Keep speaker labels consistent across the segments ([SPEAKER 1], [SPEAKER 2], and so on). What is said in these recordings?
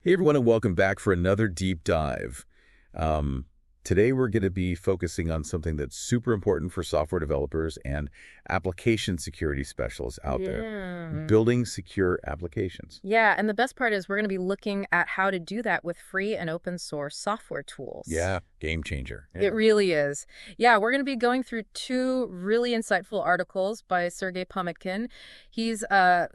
[SPEAKER 1] Hey everyone, and welcome back for another deep dive. Today we're going to be focusing on something that's super important for software developers and application security specialists out there. Building secure applications.
[SPEAKER 2] Yeah, and the best part is we're going to be looking at how to do that with free and open source software tools.
[SPEAKER 1] Yeah, game changer. Yeah.
[SPEAKER 2] It really is. Yeah, we're going to be going through two really insightful articles by Sergey Pomitkin. He's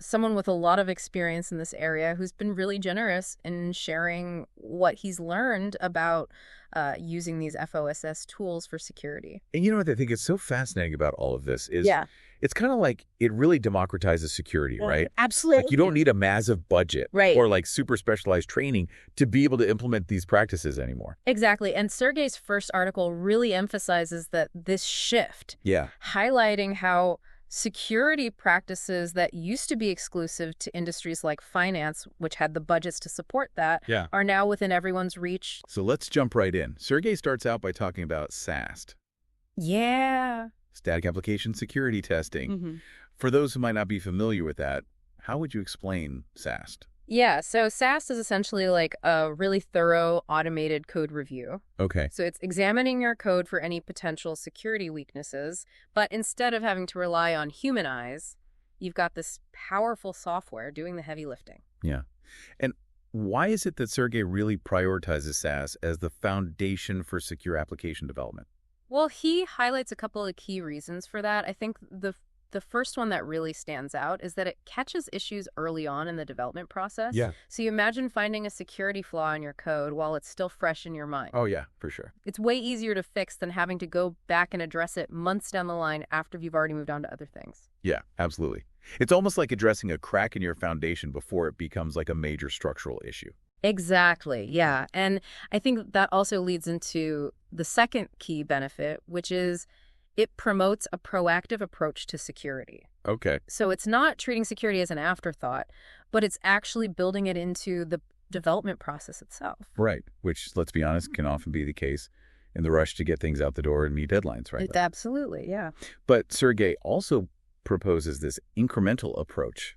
[SPEAKER 2] someone with a lot of experience in this area who's been really generous in sharing what he's learned about using these FOSS tools for security.
[SPEAKER 1] And you know what I think is so fascinating about all of this is it's kind of like it really democratizes security, right?
[SPEAKER 2] Absolutely.
[SPEAKER 1] Like you don't need a massive budget or like super specialized training to be able to implement these practices anymore.
[SPEAKER 2] Exactly. And Sergey's first article really emphasizes that this shift, highlighting how security practices that used to be exclusive to industries like finance, which had the budgets to support that, are now within everyone's reach.
[SPEAKER 1] So let's jump right in. Sergey starts out by talking about SAST.
[SPEAKER 2] Yeah.
[SPEAKER 1] Static Application Security Testing. For those who might not be familiar with that, how would you explain SAST?
[SPEAKER 2] Yeah, so SAST is essentially like a really thorough automated code review.
[SPEAKER 1] Okay.
[SPEAKER 2] So it's examining your code for any potential security weaknesses, but instead of having to rely on human eyes, you've got this powerful software doing the heavy lifting.
[SPEAKER 1] Yeah. And why is it that Sergey really prioritizes SAST as the foundation for secure application development?
[SPEAKER 2] Well, he highlights a couple of key reasons for that. I think the first one that really stands out is that it catches issues early on in the development process.
[SPEAKER 1] Yeah.
[SPEAKER 2] So you imagine finding a security flaw in your code while it's still fresh in your mind.
[SPEAKER 1] Oh, yeah, for sure.
[SPEAKER 2] It's way easier to fix than having to go back and address it months down the line after you've already moved on to other things.
[SPEAKER 1] Yeah, absolutely. It's almost like addressing a crack in your foundation before it becomes like a major structural issue.
[SPEAKER 2] Exactly, yeah. And I think that also leads into the second key benefit, which is it promotes a proactive approach to security.
[SPEAKER 1] Okay.
[SPEAKER 2] So it's not treating security as an afterthought, but it's actually building it into the development process itself.
[SPEAKER 1] Right, which, let's be honest, can often be the case in the rush to get things out the door and meet deadlines, right?
[SPEAKER 2] Absolutely, yeah.
[SPEAKER 1] But Sergey also proposes this incremental approach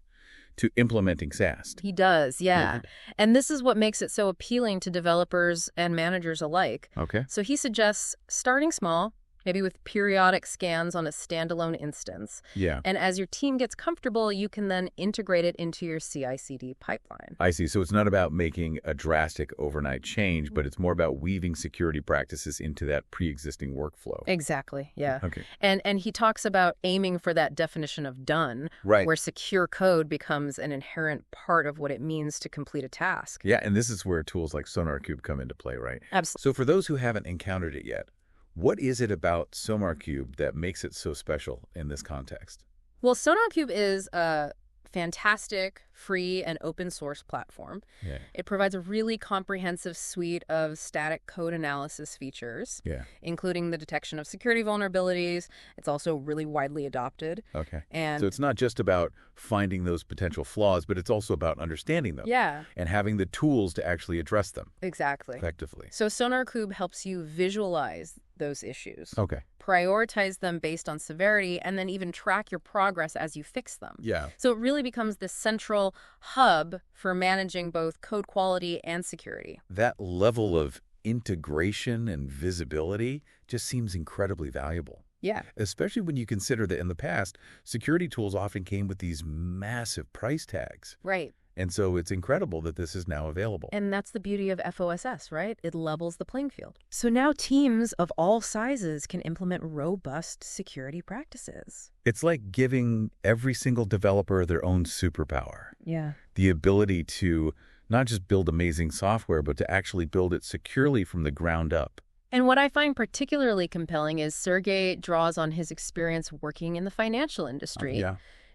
[SPEAKER 1] to implementing SAST.
[SPEAKER 2] He does, yeah. And this is what makes it so appealing to developers and managers alike.
[SPEAKER 1] Okay.
[SPEAKER 2] So he suggests starting small, maybe with periodic scans on a standalone instance.
[SPEAKER 1] Yeah.
[SPEAKER 2] And as your team gets comfortable, you can then integrate it into your CI/CD pipeline.
[SPEAKER 1] I see. So it's not about making a drastic overnight change, but it's more about weaving security practices into that pre-existing workflow.
[SPEAKER 2] Exactly, yeah.
[SPEAKER 1] Okay.
[SPEAKER 2] And he talks about aiming for that definition of done, where secure code becomes an inherent part of what it means to complete a task.
[SPEAKER 1] Yeah, and this is where tools like SonarQube come into play, right?
[SPEAKER 2] Absolutely.
[SPEAKER 1] So for those who haven't encountered it yet, what is it about SonarQube that makes it so special in this context?
[SPEAKER 2] Well, SonarQube is a fantastic, free, and open source platform.
[SPEAKER 1] Yeah.
[SPEAKER 2] It provides a really comprehensive suite of static code analysis features, including the detection of security vulnerabilities. It's also really widely adopted.
[SPEAKER 1] Okay.
[SPEAKER 2] And
[SPEAKER 1] so it's not just about finding those potential flaws, but it's also about understanding them.
[SPEAKER 2] Yeah.
[SPEAKER 1] And having the tools to actually address them.
[SPEAKER 2] Exactly.
[SPEAKER 1] Effectively.
[SPEAKER 2] So SonarQube helps you visualize those issues.
[SPEAKER 1] Okay.
[SPEAKER 2] Prioritize them based on severity, and then even track your progress as you fix them.
[SPEAKER 1] Yeah.
[SPEAKER 2] So it really becomes this central hub for managing both code quality and security.
[SPEAKER 1] That level of integration and visibility just seems incredibly valuable.
[SPEAKER 2] Yeah.
[SPEAKER 1] Especially when you consider that in the past, security tools often came with these massive price tags.
[SPEAKER 2] Right.
[SPEAKER 1] And so it's incredible that this is now available.
[SPEAKER 2] And that's the beauty of FOSS, right? It levels the playing field. So now teams of all sizes can implement robust security practices.
[SPEAKER 1] It's like giving every single developer their own superpower.
[SPEAKER 2] Yeah.
[SPEAKER 1] The ability to not just build amazing software, but to actually build it securely from the ground up.
[SPEAKER 2] And what I find particularly compelling is Sergey draws on his experience working in the financial industry.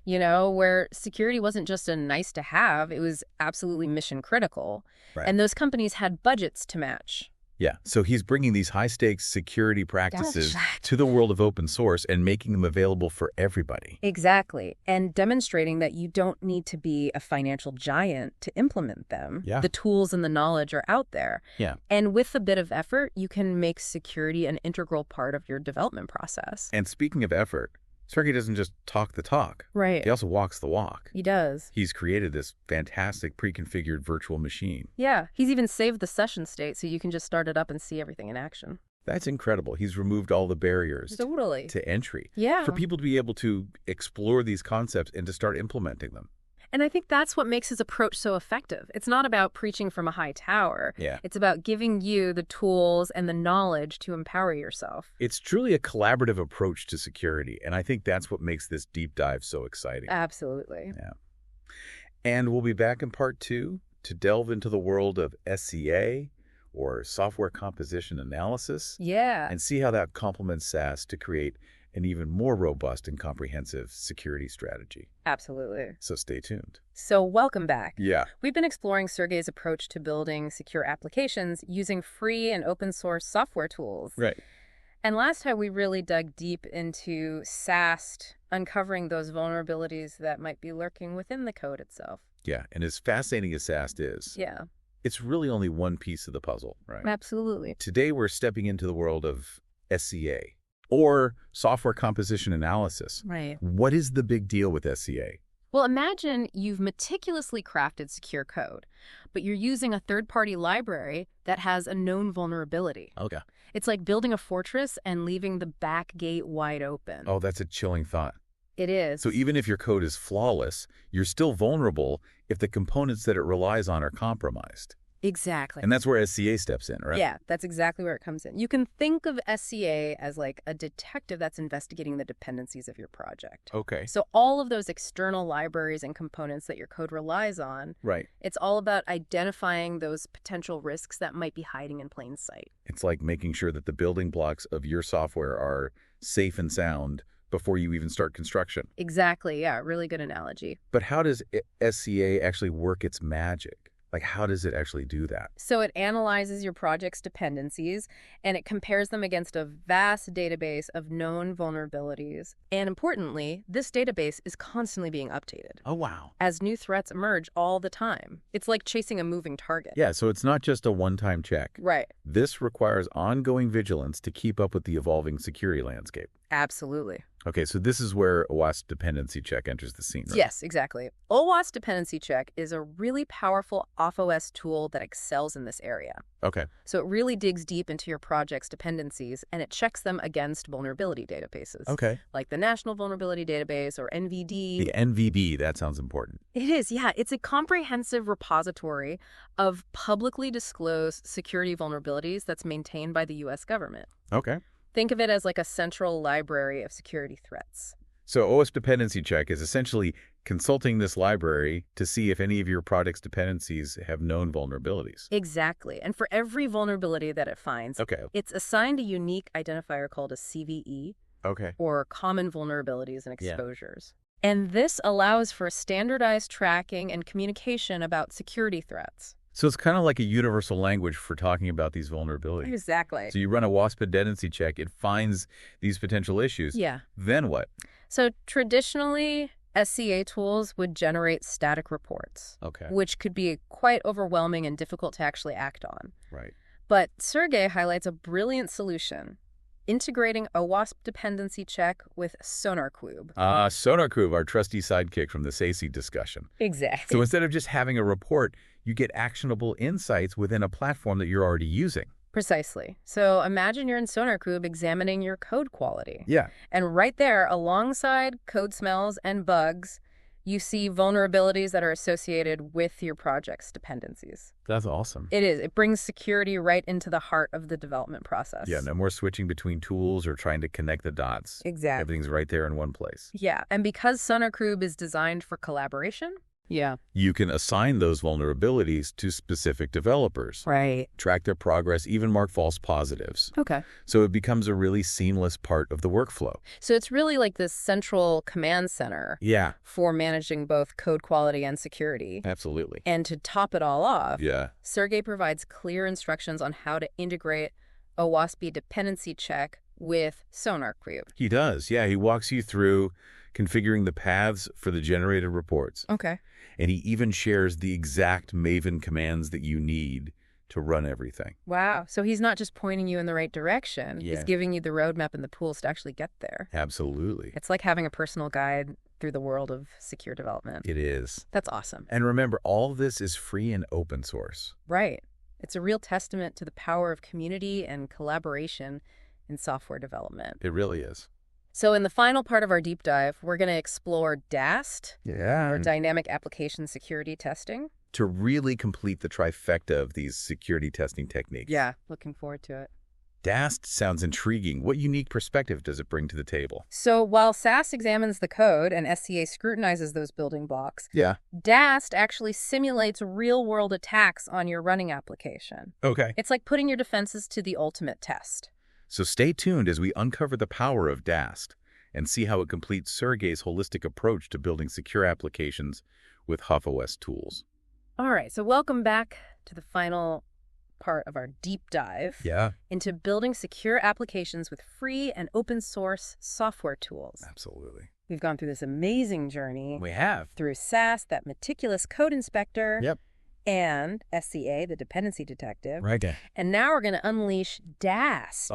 [SPEAKER 2] You know, where security wasn't just a nice to have, it was absolutely mission critical.
[SPEAKER 1] Right.
[SPEAKER 2] And those companies had budgets to match.
[SPEAKER 1] Yeah, so he's bringing these high-stakes security practices to the world of open source and making them available for everybody.
[SPEAKER 2] Exactly, and demonstrating that you don't need to be a financial giant to implement them.
[SPEAKER 1] Yeah.
[SPEAKER 2] The tools and the knowledge are out there.
[SPEAKER 1] Yeah.
[SPEAKER 2] And with a bit of effort, you can make security an integral part of your development process.
[SPEAKER 1] And speaking of effort, Sergey doesn't just talk the talk.
[SPEAKER 2] Right.
[SPEAKER 1] He also walks the walk.
[SPEAKER 2] He does.
[SPEAKER 1] He's created this fantastic pre-configured virtual machine.
[SPEAKER 2] Yeah. He's even saved the session state so you can just start it up and see everything in action.
[SPEAKER 1] That's incredible. He's removed all the barriers
[SPEAKER 2] Totally.
[SPEAKER 1] to entry
[SPEAKER 2] Yeah.
[SPEAKER 1] for people to be able to explore these concepts and to start implementing them.
[SPEAKER 2] And I think that's what makes his approach so effective. It's not about preaching from a high tower.
[SPEAKER 1] Yeah.
[SPEAKER 2] It's about giving you the tools and the knowledge to empower yourself.
[SPEAKER 1] It's truly a collaborative approach to security, and I think that's what makes this deep dive so exciting.
[SPEAKER 2] Absolutely.
[SPEAKER 1] Yeah. And we'll be back in part 2 to delve into the world of SCA, or software composition analysis,
[SPEAKER 2] Yeah.
[SPEAKER 1] and see how that complements SAST to create an even more robust and comprehensive security strategy.
[SPEAKER 2] Absolutely.
[SPEAKER 1] So stay tuned.
[SPEAKER 2] So welcome back.
[SPEAKER 1] Yeah.
[SPEAKER 2] We've been exploring Sergey's approach to building secure applications using free and open source software tools.
[SPEAKER 1] Right.
[SPEAKER 2] And last time we really dug deep into SAST, uncovering those vulnerabilities that might be lurking within the code itself.
[SPEAKER 1] Yeah, and as fascinating as SAST is,
[SPEAKER 2] Yeah.
[SPEAKER 1] it's really only one piece of the puzzle, right?
[SPEAKER 2] Absolutely.
[SPEAKER 1] Today we're stepping into the world of SCA, or software composition analysis.
[SPEAKER 2] Right.
[SPEAKER 1] What is the big deal with SCA?
[SPEAKER 2] Well, imagine you've meticulously crafted secure code, but you're using a third-party library that has a known vulnerability.
[SPEAKER 1] Okay.
[SPEAKER 2] It's like building a fortress and leaving the back gate wide open.
[SPEAKER 1] Oh, that's a chilling thought.
[SPEAKER 2] It is.
[SPEAKER 1] So even if your code is flawless, you're still vulnerable if the components that it relies on are compromised.
[SPEAKER 2] Exactly.
[SPEAKER 1] And that's where SCA steps in, right?
[SPEAKER 2] Yeah, that's exactly where it comes in. You can think of SCA as like a detective that's investigating the dependencies of your project.
[SPEAKER 1] Okay.
[SPEAKER 2] So all of those external libraries and components that your code relies on,
[SPEAKER 1] Right.
[SPEAKER 2] it's all about identifying those potential risks that might be hiding in plain sight.
[SPEAKER 1] It's like making sure that the building blocks of your software are safe and sound before you even start construction.
[SPEAKER 2] Exactly, yeah, really good analogy.
[SPEAKER 1] But how does SCA actually work its magic? Like, how does it actually do that?
[SPEAKER 2] So it analyzes your project's dependencies, and it compares them against a vast database of known vulnerabilities. And importantly, this database is constantly being updated
[SPEAKER 1] Oh, wow.
[SPEAKER 2] as new threats emerge all the time. It's like chasing a moving target.
[SPEAKER 1] Yeah, so it's not just a one-time check.
[SPEAKER 2] Right.
[SPEAKER 1] This requires ongoing vigilance to keep up with the evolving security landscape.
[SPEAKER 2] Absolutely.
[SPEAKER 1] Okay, so this is where OWASP Dependency-Check enters the scene, right?
[SPEAKER 2] Yes, exactly. OWASP Dependency-Check is a really powerful off-OS tool that excels in this area.
[SPEAKER 1] Okay.
[SPEAKER 2] So it really digs deep into your project's dependencies, and it checks them against vulnerability databases.
[SPEAKER 1] Okay.
[SPEAKER 2] Like the National Vulnerability Database, or NVD.
[SPEAKER 1] The NVB, that sounds important.
[SPEAKER 2] It is, yeah. It's a comprehensive repository of publicly disclosed security vulnerabilities that's maintained by the U.S. government.
[SPEAKER 1] Okay.
[SPEAKER 2] Think of it as like a central library of security threats.
[SPEAKER 1] So OWASP Dependency-Check is essentially consulting this library to see if any of your product's dependencies have known vulnerabilities.
[SPEAKER 2] Exactly. And for every vulnerability that it finds,
[SPEAKER 1] Okay.
[SPEAKER 2] it's assigned a unique identifier called a CVE,
[SPEAKER 1] Okay.
[SPEAKER 2] or common vulnerabilities and
[SPEAKER 1] Yeah.
[SPEAKER 2] exposures. And this allows for standardized tracking and communication about security threats.
[SPEAKER 1] So it's kind of like a universal language for talking about these vulnerabilities.
[SPEAKER 2] Exactly.
[SPEAKER 1] So you run a OWASP Dependency-Check, it finds these potential issues.
[SPEAKER 2] Yeah.
[SPEAKER 1] Then what?
[SPEAKER 2] So traditionally, SCA tools would generate static reports,
[SPEAKER 1] Okay.
[SPEAKER 2] which could be quite overwhelming and difficult to actually act on.
[SPEAKER 1] Right.
[SPEAKER 2] But Sergey highlights a brilliant solution, integrating a OWASP Dependency-Check with SonarQube.
[SPEAKER 1] SonarQube, our trusty sidekick from the SAST discussion.
[SPEAKER 2] Exactly.
[SPEAKER 1] So instead of just having a report, you get actionable insights within a platform that you're already using.
[SPEAKER 2] Precisely. So imagine you're in SonarQube examining your code quality.
[SPEAKER 1] Yeah.
[SPEAKER 2] And right there, alongside code smells and bugs, you see vulnerabilities that are associated with your project's dependencies.
[SPEAKER 1] That's awesome.
[SPEAKER 2] It is. It brings security right into the heart of the development process.
[SPEAKER 1] Yeah, no more switching between tools or trying to connect the dots.
[SPEAKER 2] Exactly.
[SPEAKER 1] Everything's right there in one place.
[SPEAKER 2] Yeah. And because SonarQube is designed for collaboration, yeah.
[SPEAKER 1] You can assign those vulnerabilities to specific developers,
[SPEAKER 2] Right.
[SPEAKER 1] track their progress, even mark false positives.
[SPEAKER 2] Okay.
[SPEAKER 1] So it becomes a really seamless part of the workflow.
[SPEAKER 2] So it's really like this central command center
[SPEAKER 1] Yeah,
[SPEAKER 2] for managing both code quality and security.
[SPEAKER 1] absolutely.
[SPEAKER 2] And to top it all off,
[SPEAKER 1] Yeah.
[SPEAKER 2] Sergey provides clear instructions on how to integrate a OWASP Dependency-Check with SonarQube.
[SPEAKER 1] He does. Yeah, he walks you through configuring the paths for the generated reports.
[SPEAKER 2] Okay.
[SPEAKER 1] And he even shares the exact Maven commands that you need to run everything.
[SPEAKER 2] Wow. So he's not just pointing you in the right direction.
[SPEAKER 1] Yeah.
[SPEAKER 2] He's giving you the roadmap and the tools to actually get there.
[SPEAKER 1] Absolutely.
[SPEAKER 2] It's like having a personal guide through the world of secure development.
[SPEAKER 1] It is.
[SPEAKER 2] That's awesome.
[SPEAKER 1] And remember, all of this is free and open source.
[SPEAKER 2] Right. It's a real testament to the power of community and collaboration in software development.
[SPEAKER 1] It really is.
[SPEAKER 2] So in the final part of our deep dive, we're going to explore DAST, or Dynamic Application Security Testing.
[SPEAKER 1] To really complete the trifecta of these security testing techniques.
[SPEAKER 2] Yeah, looking forward to it.
[SPEAKER 1] DAST sounds intriguing. What unique perspective does it bring to the table?
[SPEAKER 2] So while SAST examines the code and SCA scrutinizes those building blocks, DAST actually simulates real-world attacks on your running application.
[SPEAKER 1] Okay.
[SPEAKER 2] It's like putting your defenses to the ultimate test.
[SPEAKER 1] So stay tuned as we uncover the power of DAST and see how it completes Sergey's holistic approach to building secure applications with FOSS tools.
[SPEAKER 2] All right, so welcome back to the final part of our deep dive into building secure applications with free and open source software tools.
[SPEAKER 1] Absolutely.
[SPEAKER 2] We've gone through this amazing journey.
[SPEAKER 1] We have.
[SPEAKER 2] Through SAST, that meticulous code inspector. And SCA, the dependency detective.
[SPEAKER 1] Right there.
[SPEAKER 2] And now we're going to unleash DAST,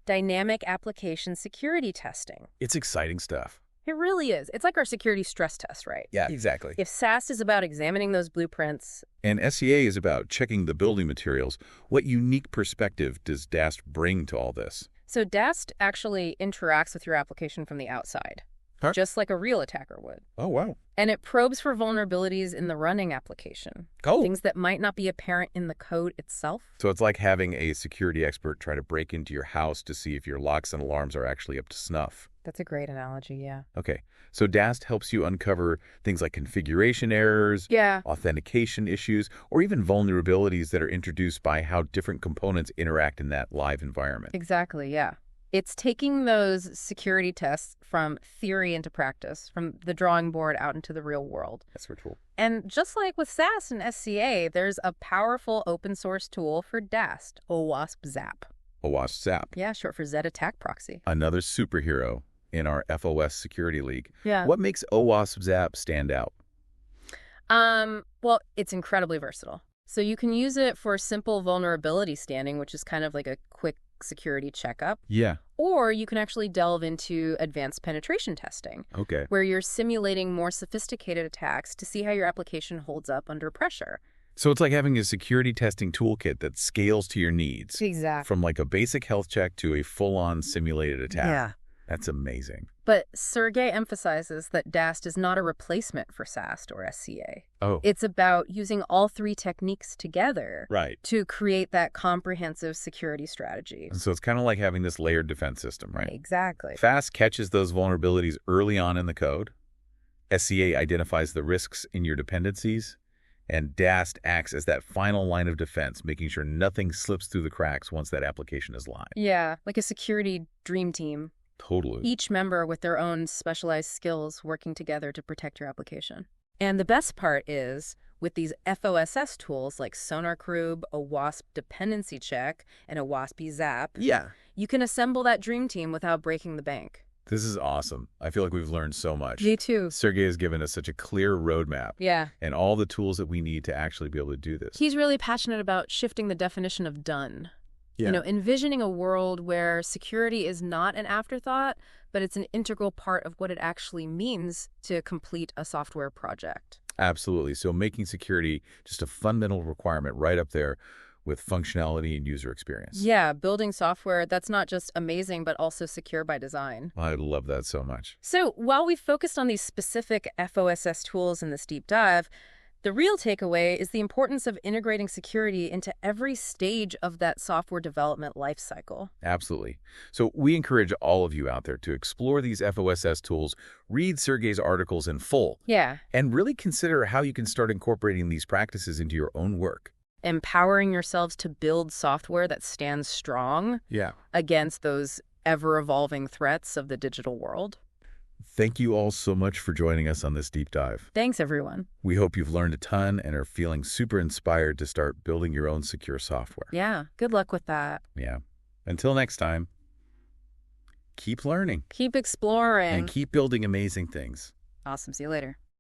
[SPEAKER 2] Dynamic Application Security Testing.
[SPEAKER 1] It's exciting stuff.
[SPEAKER 2] It really is. It's like our security stress test, right?
[SPEAKER 1] Yeah, exactly.
[SPEAKER 2] If SAST is about examining those blueprints,
[SPEAKER 1] and SCA is about checking the building materials, what unique perspective does DAST bring to all this?
[SPEAKER 2] So DAST actually interacts with your application from the outside, just like a real attacker would.
[SPEAKER 1] Oh, wow.
[SPEAKER 2] And it probes for vulnerabilities in the running application. Things that might not be apparent in the code itself.
[SPEAKER 1] So it's like having a security expert try to break into your house to see if your locks and alarms are actually up to snuff.
[SPEAKER 2] That's a great analogy, yeah.
[SPEAKER 1] Okay. So DAST helps you uncover things like configuration errors, authentication issues, or even vulnerabilities that are introduced by how different components interact in that live environment.
[SPEAKER 2] Exactly, yeah. It's taking those security tests from theory into practice, from the drawing board out into the real world.
[SPEAKER 1] That's very cool.
[SPEAKER 2] And just like with SAST and SCA, there's a powerful open source tool for DAST, OWASP Zap.
[SPEAKER 1] OWASP Zap.
[SPEAKER 2] Yeah, short for Z Attack Proxy.
[SPEAKER 1] Another superhero in our FOSS Security League.
[SPEAKER 2] Yeah.
[SPEAKER 1] What makes OWASP Zap stand out?
[SPEAKER 2] Well, it's incredibly versatile. So you can use it for simple vulnerability scanning, which is kind of like a quick security checkup.
[SPEAKER 1] Yeah.
[SPEAKER 2] Or you can actually delve into advanced penetration testing.
[SPEAKER 1] Okay.
[SPEAKER 2] Where you're simulating more sophisticated attacks to see how your application holds up under pressure.
[SPEAKER 1] So it's like having a security testing toolkit that scales to your needs.
[SPEAKER 2] Exactly.
[SPEAKER 1] From like a basic health check to a full-on simulated attack.
[SPEAKER 2] Yeah.
[SPEAKER 1] That's amazing.
[SPEAKER 2] But Sergey emphasizes that DAST is not a replacement for SAST or SCA.
[SPEAKER 1] Oh.
[SPEAKER 2] It's about using all three techniques together to create that comprehensive security strategy.
[SPEAKER 1] So it's kind of like having this layered defense system, right?
[SPEAKER 2] Exactly.
[SPEAKER 1] FAST catches those vulnerabilities early on in the code. SCA identifies the risks in your dependencies. And DAST acts as that final line of defense, making sure nothing slips through the cracks once that application is live.
[SPEAKER 2] Yeah, like a security dream team.
[SPEAKER 1] Totally.
[SPEAKER 2] Each member with their own specialized skills working together to protect your application. And the best part is, with these FOSS tools like SonarQube, OWASP Dependency-Check, and OWASP Zap, you can assemble that dream team without breaking the bank.
[SPEAKER 1] This is awesome. I feel like we've learned so much.
[SPEAKER 2] Me too.
[SPEAKER 1] Sergey has given us such a clear roadmap.
[SPEAKER 2] Yeah.
[SPEAKER 1] And all the tools that we need to actually be able to do this.
[SPEAKER 2] He's really passionate about shifting the definition of done.
[SPEAKER 1] Yeah.
[SPEAKER 2] You know, envisioning a world where security is not an afterthought, but it's an integral part of what it actually means to complete a software project.
[SPEAKER 1] Absolutely. So making security just a fundamental requirement right up there with functionality and user experience.
[SPEAKER 2] Yeah, building software that's not just amazing, but also secure by design.
[SPEAKER 1] I love that so much.
[SPEAKER 2] So while we've focused on these specific FOSS tools in this deep dive, the real takeaway is the importance of integrating security into every stage of that software development lifecycle.
[SPEAKER 1] Absolutely. So we encourage all of you out there to explore these FOSS tools, read Sergey's articles in full, and really consider how you can start incorporating these practices into your own work.
[SPEAKER 2] Empowering yourselves to build software that stands strong against those ever-evolving threats of the digital world.
[SPEAKER 1] Thank you all so much for joining us on this deep dive.
[SPEAKER 2] Thanks, everyone.
[SPEAKER 1] We hope you've learned a ton and are feeling super inspired to start building your own secure software.
[SPEAKER 2] Yeah, good luck with that.
[SPEAKER 1] Yeah. Until next time, keep learning.
[SPEAKER 2] Keep exploring.
[SPEAKER 1] And keep building amazing things.
[SPEAKER 2] Awesome. See you later.